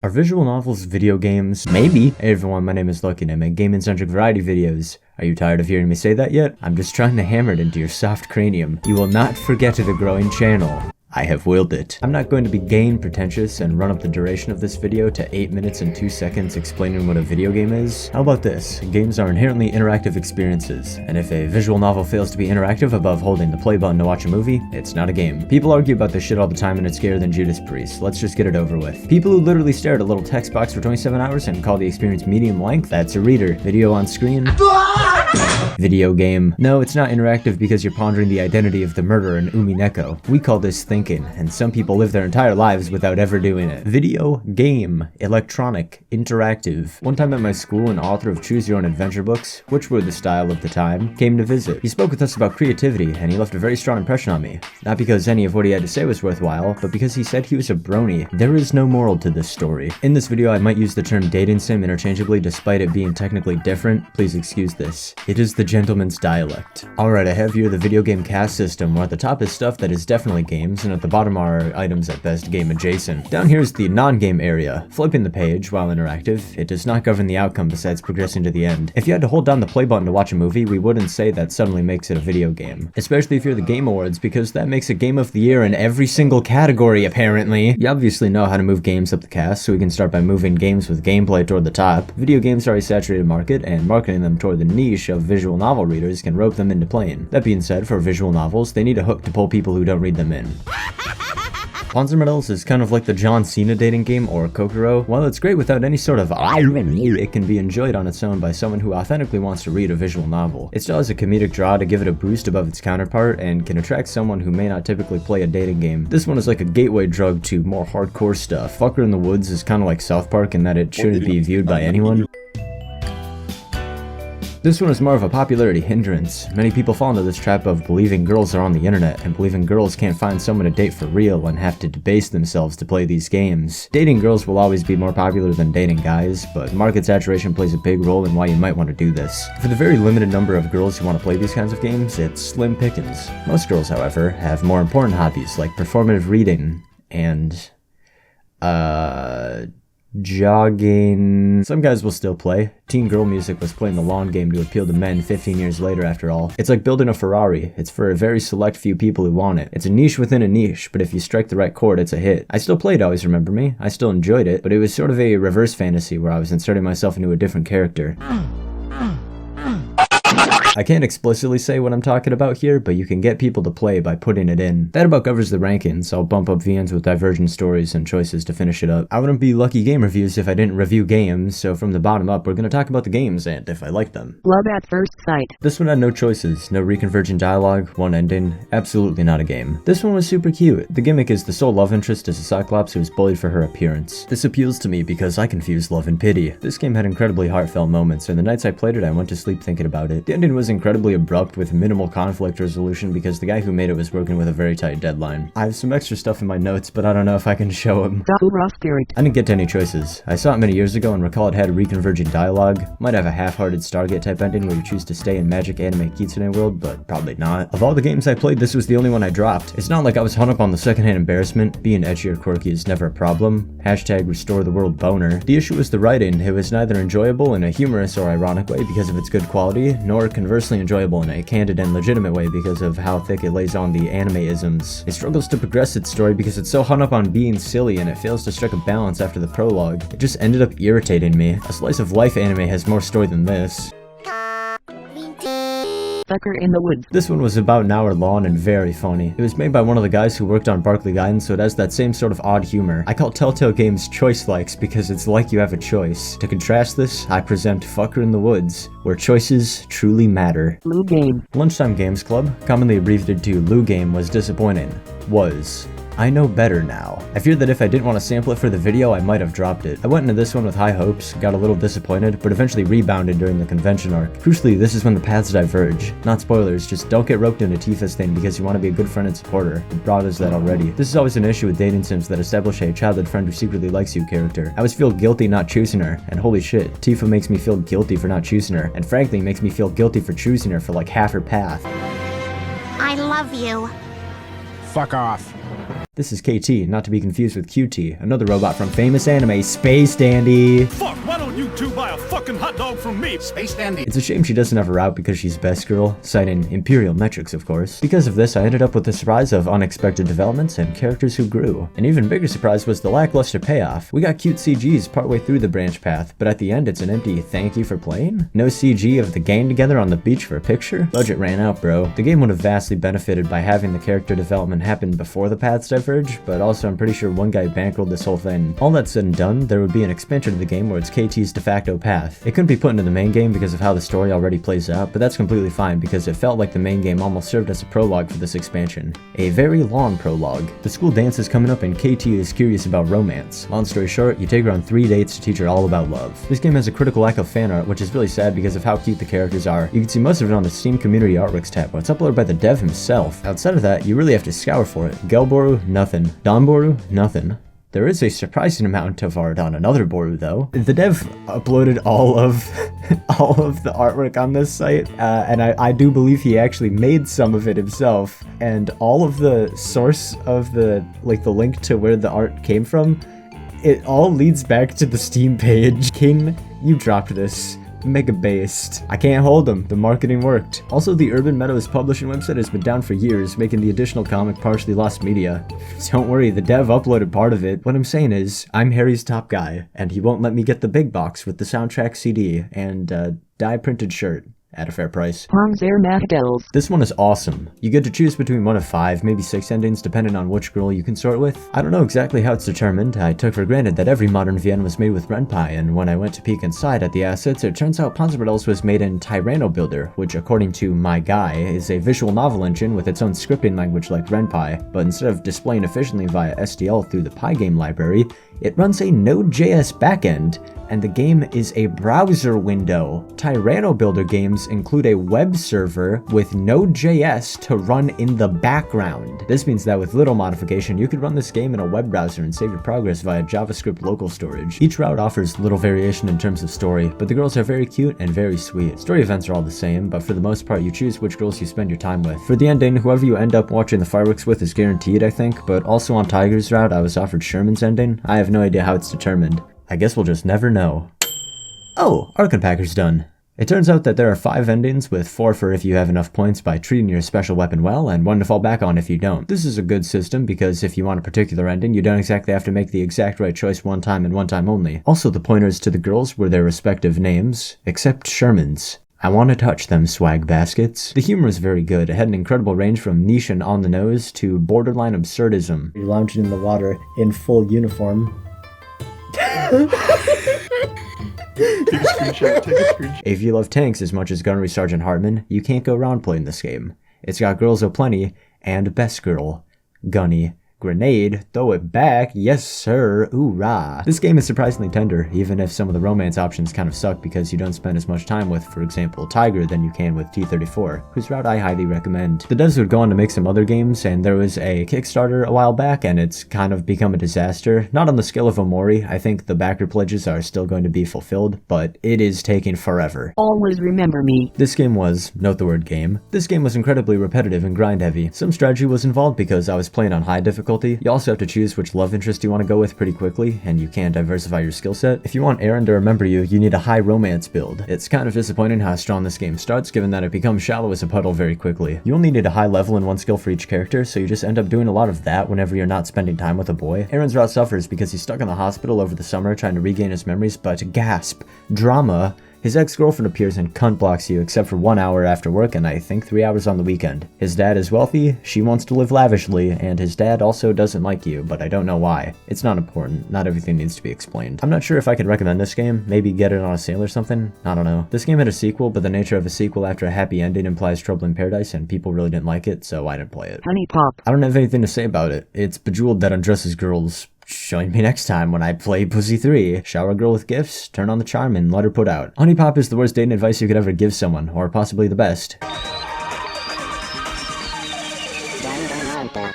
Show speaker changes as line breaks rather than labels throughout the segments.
Are visual novels video games? Maybe. Hey everyone, my name is Lucky and I make gaming-centric variety videos. Are you tired of hearing me say that yet? I'm just trying to hammer it into your soft cranium. You will not forget the growing channel. I have willed it. I'm not going to be gain pretentious and run up the duration of this video to 8 minutes and 2 seconds explaining what a video game is. How about this? Games are inherently interactive experiences, and if a visual novel fails to be interactive above holding the play button to watch a movie, it's not a game. People argue about this shit all the time and it's scarier than Judas Priest. Let's just get it over with. People who literally stare at a little text box for 27 hours and call the experience medium length, that's a reader. Video on screen. Video game. No, it's not interactive because you're pondering the identity of the murderer in Umineko. We call this thinking, and some people live their entire lives without ever doing it. Video game. Electronic. Interactive. One time at my school, an author of Choose Your Own Adventure books, which were the style of the time, came to visit. He spoke with us about creativity, and he left a very strong impression on me. Not because any of what he had to say was worthwhile, but because he said he was a brony. There is no moral to this story. In this video, I might use the term dating sim interchangeably despite it being technically different. Please excuse this. It is the gentleman's dialect. Alright, I have here the video game caste system, where at the top is stuff that is definitely games, and at the bottom are items at best game adjacent. Down here is the non-game area. Flipping the page, while interactive, it does not govern the outcome besides progressing to the end. If you had to hold down the play button to watch a movie, we wouldn't say that suddenly makes it a video game. Especially if you're the Game Awards, because that makes a Game of the Year in every single category, apparently. You obviously know how to move games up the cast, so we can start by moving games with gameplay toward the top. Video games are a saturated market, and marketing them toward the niche of visual novel readers can rope them into playing. That being said, for visual novels, they need a hook to pull people who don't read them in. Panzermadels is kind of like the John Cena dating game or Kokoro. While it's great without any sort of irony, it can be enjoyed on its own by someone who authentically wants to read a visual novel. It still has a comedic draw to give it a boost above its counterpart and can attract someone who may not typically play a dating game. This one is like a gateway drug to more hardcore stuff. Fucker in the Woods is kind of like South Park in that it shouldn't be viewed by anyone. This one is more of a popularity hindrance. Many people fall into this trap of believing girls are on the internet and believing girls can't find someone to date for real and have to debase themselves to play these games. Dating girls will always be more popular than dating guys, but market saturation plays a big role in why you might want to do this. For the very limited number of girls who want to play these kinds of games, it's slim pickings. Most girls, however, have more important hobbies like performative reading and, jogging. Some guys will still play. Teen girl music was playing the long game to appeal to men 15 years later after all. It's like building a Ferrari. It's for a very select few people who want it. It's a niche within a niche, but if you strike the right chord, it's a hit. I still played Always Remember Me. I still enjoyed it, but it was sort of a reverse fantasy where I was inserting myself into a different character. I can't explicitly say what I'm talking about here, but you can get people to play by putting it in. That about covers the rankings. I'll bump up VNs with divergent stories and choices to finish it up. I wouldn't be Lucky Game Reviews if I didn't review games, so from the bottom up, we're gonna talk about the games and if I like them.
Love at first sight.
This one had no choices, no reconvergent dialogue, one ending, absolutely not a game. This one was super cute. The Gimmick is the sole love interest as a Cyclops who is bullied for her appearance. This appeals to me because I confuse love and pity. This game had incredibly heartfelt moments, and the nights I played it, I went to sleep thinking about it. The ending was incredibly abrupt with minimal conflict resolution because the guy who made it was working with a very tight deadline. I have some extra stuff in my notes, but I don't know if I can show them. I didn't get to any choices. I saw it many years ago and recall it had reconvergent dialogue. Might have a half-hearted Stargate type ending where you choose to stay in magic anime kitsune world, but probably not. Of all the games I played, this was the only one I dropped. It's not like I was hung up on the secondhand embarrassment. Being edgy or quirky is never a problem. Hashtag restore the world boner. The issue was the writing. It was neither enjoyable in a humorous or ironic way because of its good quality, nor conversely enjoyable in a candid and legitimate way because of how thick it lays on the anime-isms. It struggles to progress its story because it's so hung up on being silly and it fails to strike a balance after the prologue. It just ended up irritating me. A slice of life anime has more story than this.
Fucker in the Woods.
This one was about an hour long and very funny. It was made by one of the guys who worked on Barkley Guidance, so it has that same sort of odd humor. I call Telltale games choice-likes because it's like you have a choice. To contrast this, I present Fucker in the Woods, where choices truly matter.
LuGame.
Lunchtime Games Club, commonly abbreviated to LuGame, was disappointing. I know better now. I feared that if I didn't want to sample it for the video, I might have dropped it. I went into this one with high hopes, got a little disappointed, but eventually rebounded during the convention arc. Crucially, this is when the paths diverge. Not spoilers, just don't get roped into Tifa's thing because you want to be a good friend and supporter. It broad is that already. This is always an issue with dating sims that establish a childhood friend who secretly likes you character. I always feel guilty not choosing her, and holy shit, Tifa makes me feel guilty for not choosing her, and frankly makes me feel guilty for choosing her for like half her path.
I love you.
Fuck off.
This is KT, not to be confused with QT, another robot from famous anime Space Dandy.
Fuck, why don't you two buy a fucking hot dog from me? Space Dandy.
It's a shame she doesn't have a route because she's best girl, citing imperial metrics of course. Because of this, I ended up with a surprise of unexpected developments and characters who grew. An even bigger surprise was the lackluster payoff. We got cute CGs partway through the branch path, but at the end it's an empty thank you for playing? No CG of the gang together on the beach for a picture? Budget ran out, bro. The game would have vastly benefited by having the character development happen before the paths diverge, but also I'm pretty sure one guy bankrolled this whole thing. All that said and done, there would be an expansion of the game where it's KT's de facto path. It couldn't be put into the main game because of how the story already plays out, but that's completely fine because it felt like the main game almost served as a prologue for this expansion. A very long prologue. The school dance is coming up and KT is curious about romance. Long story short, you take her on 3 dates to teach her all about love. This game has a critical lack of fan art, which is really sad because of how cute the characters are. You can see most of it on the Steam Community Artworks tab, where it's uploaded by the dev himself. Outside of that, you really have to scour for it. Gelboru, nothing. Donboru, nothing. There is a surprising amount of art on another board though. The dev uploaded all of the artwork on this site, and I do believe he actually made some of it himself. And all of the source of the link to where the art came from, it all leads back to the Steam page. King, you dropped this. Mega based. I can't hold them. The marketing worked. Also, the Urban Meadows publishing website has been down for years, making the additional comic partially lost media. Don't worry, the dev uploaded part of it. What I'm saying is, I'm Harry's top guy, and he won't let me get the big box with the soundtrack CD and dye-printed shirt. At a fair price.
Panzermadels.
This one is awesome. You get to choose between 1 of 5, maybe 6 endings depending on which girl you consort with. I don't know exactly how it's determined. I took for granted that every modern VN was made with Ren'Py, and when I went to peek inside at the assets, it turns out Panzermadels was made in Tyranno Builder, which according to my guy, is a visual novel engine with its own scripting language like Ren'Py, but instead of displaying efficiently via SDL through the Pygame library, it runs a Node.js backend, and the game is a browser window. Tyranno Builder games include a web server with Node.js to run in the background. This means that with little modification, you could run this game in a web browser and save your progress via JavaScript local storage. Each route offers little variation in terms of story, but the girls are very cute and very sweet. Story events are all the same, but for the most part, you choose which girls you spend your time with. For the ending, whoever you end up watching the fireworks with is guaranteed, I think, but also on Tiger's route, I was offered Sherman's ending. I have no idea how it's determined. I guess we'll just never know. Oh, Arc Unpacker's done. It turns out that there are 5 endings, with 4 for if you have enough points by treating your special weapon well, and 1 to fall back on if you don't. This is a good system because if you want a particular ending, you don't exactly have to make the exact right choice one time and one time only. Also, the pointers to the girls were their respective names, except Sherman's. I want to touch them swag baskets. The humor is very good. It had an incredible range from niche and on the nose to borderline absurdism. You're lounging in the water in full uniform.
Take a screenshot.
If you love tanks as much as Gunnery Sergeant Hartman, you can't go wrong playing this game. It's got girls aplenty, and best girl, Gunny. Grenade, throw it back, yes sir, oorah. This game is surprisingly tender, even if some of the romance options kind of suck because you don't spend as much time with, for example, Tiger than you can with T-34, whose route I highly recommend. The devs would go on to make some other games, and there was a Kickstarter a while back, and it's kind of become a disaster. Not on the scale of Omori, I think the backer pledges are still going to be fulfilled, but it is taking forever.
Always remember me.
This game was, note the word game, this game was incredibly repetitive and grind heavy. Some strategy was involved because I was playing on high difficulty. You also have to choose which love interest you want to go with pretty quickly, and you can't diversify your skill set. If you want Aaron to remember you, you need a high romance build. It's kind of disappointing how strong this game starts, given that it becomes shallow as a puddle very quickly. You only need a high level and 1 skill for each character, so you just end up doing a lot of that whenever you're not spending time with a boy. Aaron's route suffers because he's stuck in the hospital over the summer trying to regain his memories, but gasp, drama. His ex-girlfriend appears and cunt blocks you except for 1 hour after work and I think 3 hours on the weekend. His dad is wealthy, she wants to live lavishly, and his dad also doesn't like you, but I don't know why. It's not important, not everything needs to be explained. I'm not sure if I could recommend this game, maybe get it on a sale or something, I don't know. This game had a sequel, but the nature of a sequel after a happy ending implies trouble in paradise and people really didn't like it, so I didn't play it.
Honey Pop.
I don't have anything to say about it. It's Bejeweled that undresses girls. Join me next time when I play Pussy 3. Shower a girl with gifts, turn on the charm, and let her put out. Honey Pop is the worst dating advice you could ever give someone, or possibly the best.
Danganronpa.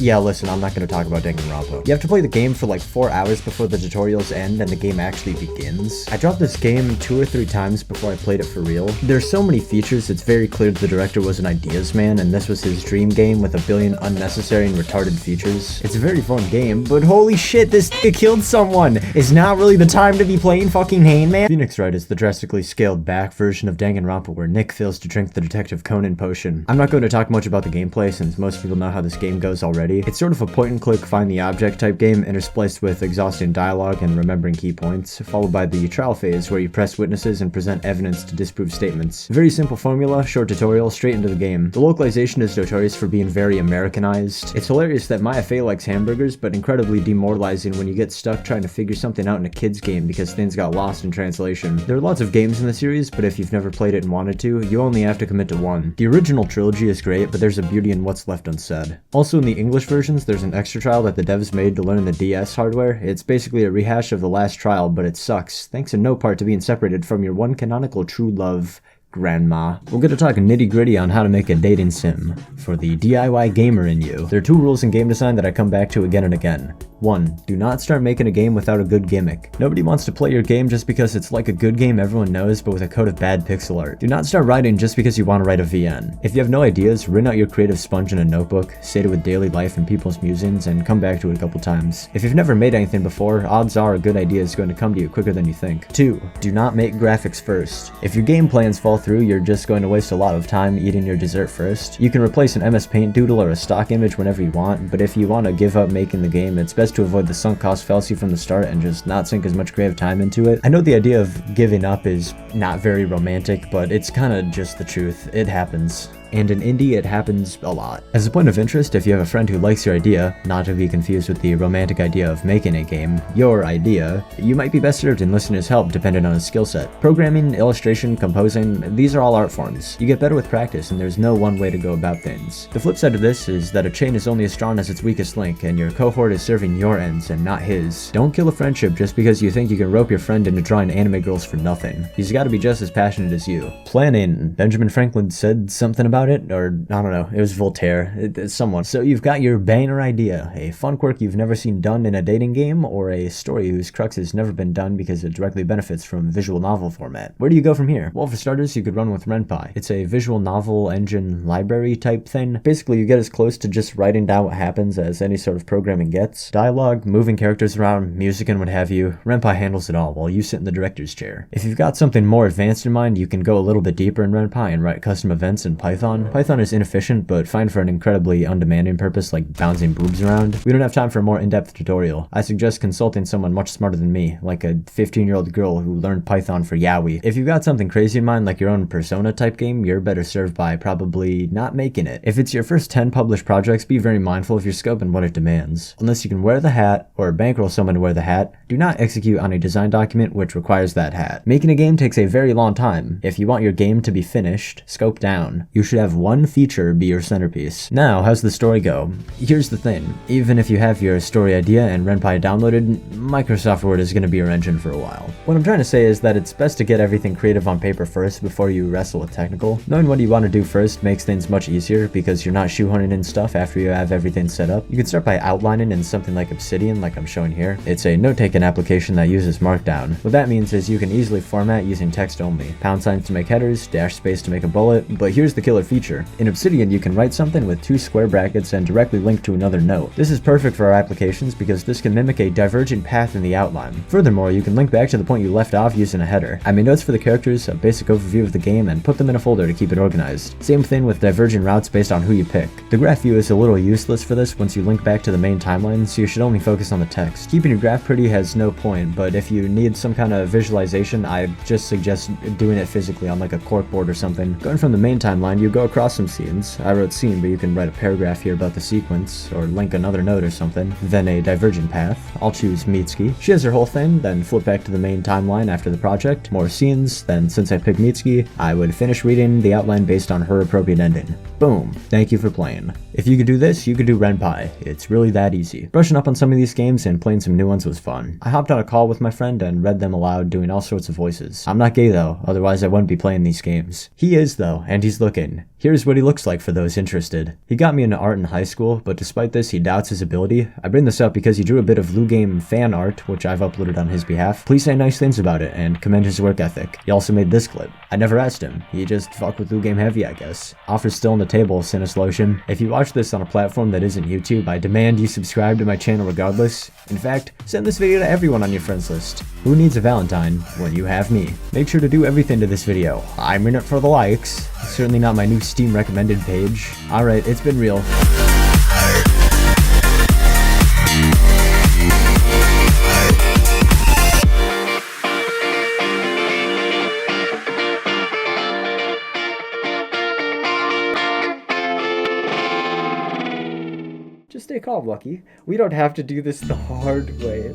Yeah, listen, I'm not going to talk about Danganronpa. You have to play the game for like 4 hours before the tutorials end and the game actually begins. I dropped this game 2 or 3 times before I played it for real. There's so many features, it's very clear the director was an ideas man, and this was his dream game with a billion unnecessary and retarded features. It's a very fun game, but holy shit, this nigga killed someone! It's not really the time to be playing fucking Hangman. Phoenix Wright is the drastically scaled back version of Danganronpa where Nick fails to drink the Detective Conan potion. I'm not going to talk much about the gameplay since most people know how this game goes already. It's sort of a point-and-click find the object type game interspliced with exhausting dialogue and remembering key points, followed by the trial phase where you press witnesses and present evidence to disprove statements. Very simple formula, short tutorial, straight into the game. The localization is notorious for being very Americanized. It's hilarious that Maya Fey likes hamburgers, but incredibly demoralizing when you get stuck trying to figure something out in a kid's game because things got lost in translation. There are lots of games in the series, but if you've never played it and wanted to, you only have to commit to one. The original trilogy is great, but there's a beauty in what's left unsaid. Also in the English versions, there's an extra trial that the devs made to learn the DS hardware. It's basically a rehash of the last trial, but it sucks, thanks in no part to being separated from your one canonical true love, Grandma. We're gonna talk nitty gritty on how to make a dating sim for the DIY gamer in you. There are 2 rules in game design that I come back to again and again. 1. Do not start making a game without a good gimmick. Nobody wants to play your game just because it's like a good game everyone knows but with a coat of bad pixel art. Do not start writing just because you want to write a VN. If you have no ideas, rent out your creative sponge in a notebook, sate it with daily life and people's musings, and come back to it a couple times. If you've never made anything before, odds are a good idea is going to come to you quicker than you think. 2. Do not make graphics first. If your game plans fall through, you're just going to waste a lot of time eating your dessert first. You can replace an MS Paint doodle or a stock image whenever you want, but if you want to give up making the game, it's best to avoid the sunk cost fallacy from the start and just not sink as much creative time into it. I know the idea of giving up is not very romantic, but it's kind of just the truth. It happens. And in indie, it happens a lot. As a point of interest, if you have a friend who likes your idea, not to be confused with the romantic idea of making a game, your idea, you might be best served in listener's help depending on his skill set. Programming, illustration, composing, these are all art forms. You get better with practice, and there's no one way to go about things. The flip side of this is that a chain is only as strong as its weakest link, and your cohort is serving your ends and not his. Don't kill a friendship just because you think you can rope your friend into drawing anime girls for nothing. He's gotta be just as passionate as you. Planning. Benjamin Franklin said something about it, or I don't know, it was Voltaire, it's someone. So you've got your banger idea, a fun quirk you've never seen done in a dating game, or a story whose crux has never been done because it directly benefits from visual novel format. Where do you go from here? Well, for starters, you could run with Ren'Py. It's a visual novel engine library type thing. Basically, you get as close to just writing down what happens as any sort of programming gets. Dialogue, moving characters around, music and what have you, Ren'Py handles it all while you sit in the director's chair. If you've got something more advanced in mind, you can go a little bit deeper in Ren'Py and write custom events in Python. Python is inefficient, but fine for an incredibly undemanding purpose like bouncing boobs around. We don't have time for a more in-depth tutorial. I suggest consulting someone much smarter than me, like a 15-year-old girl who learned Python for Yaoi. If you've got something crazy in mind like your own Persona type game, you're better served by probably not making it. If it's your first 10 published projects, be very mindful of your scope and what it demands. Unless you can wear the hat, or bankroll someone to wear the hat, do not execute on a design document which requires that hat. Making a game takes a very long time. If you want your game to be finished, scope down. You should have one feature be your centerpiece. Now, how's the story go? Here's the thing. Even if you have your story idea and Ren'Py downloaded, Microsoft Word is going to be your engine for a while. What I'm trying to say is that it's best to get everything creative on paper first before you wrestle with technical. Knowing what you want to do first makes things much easier because you're not shoehorning in stuff after you have everything set up. You can start by outlining in something like Obsidian, like I'm showing here. It's a note-taking application that uses Markdown. What that means is you can easily format using text only. Pound signs to make headers, dash space to make a bullet, but here's the killer feature. In Obsidian, you can write something with 2 square brackets and directly link to another note. This is perfect for our applications because this can mimic a divergent path in the outline. Furthermore, you can link back to the point you left off using a header. I made notes for the characters, a basic overview of the game, and put them in a folder to keep it organized. Same thing with divergent routes based on who you pick. The graph view is a little useless for this once you link back to the main timeline, so you should only focus on the text. Keeping your graph pretty has no point, but if you need some kind of visualization, I just suggest doing it physically on like a corkboard or something. Going from the main timeline, you go across some scenes. I wrote scene, but you can write a paragraph here about the sequence, or link another note or something. Then a divergent path. I'll choose Mitsuki. She has her whole thing, then flip back to the main timeline after the project. More scenes, then since I picked Mitsuki, I would finish reading the outline based on her appropriate ending. Boom. Thank you for playing. If you could do this, you could do Renpai. It's really that easy. Brushing up on some of these games and playing some new ones was fun. I hopped on a call with my friend and read them aloud, doing all sorts of voices. I'm not gay though, otherwise I wouldn't be playing these games. He is though, and he's looking. Here's what he looks like for those interested. He got me into art in high school, but despite this, he doubts his ability. I bring this up because he drew a bit of LuGame fan art, which I've uploaded on his behalf. Please say nice things about it and commend his work ethic. He also made this clip. I never asked him. He just fucked with LuGame heavy, I guess. Offer's still on the table, Sinus Lotion. If you watch this on a platform that isn't YouTube, I demand you subscribe to my channel regardless. In fact, send this video to everyone on your friends list. Who needs a Valentine when you have me? Make sure to do everything to this video. I'm in it for the likes. Certainly not my new Steam recommended page. Alright, it's been real. Just stay calm, Lucky. We don't have to do this the hard way.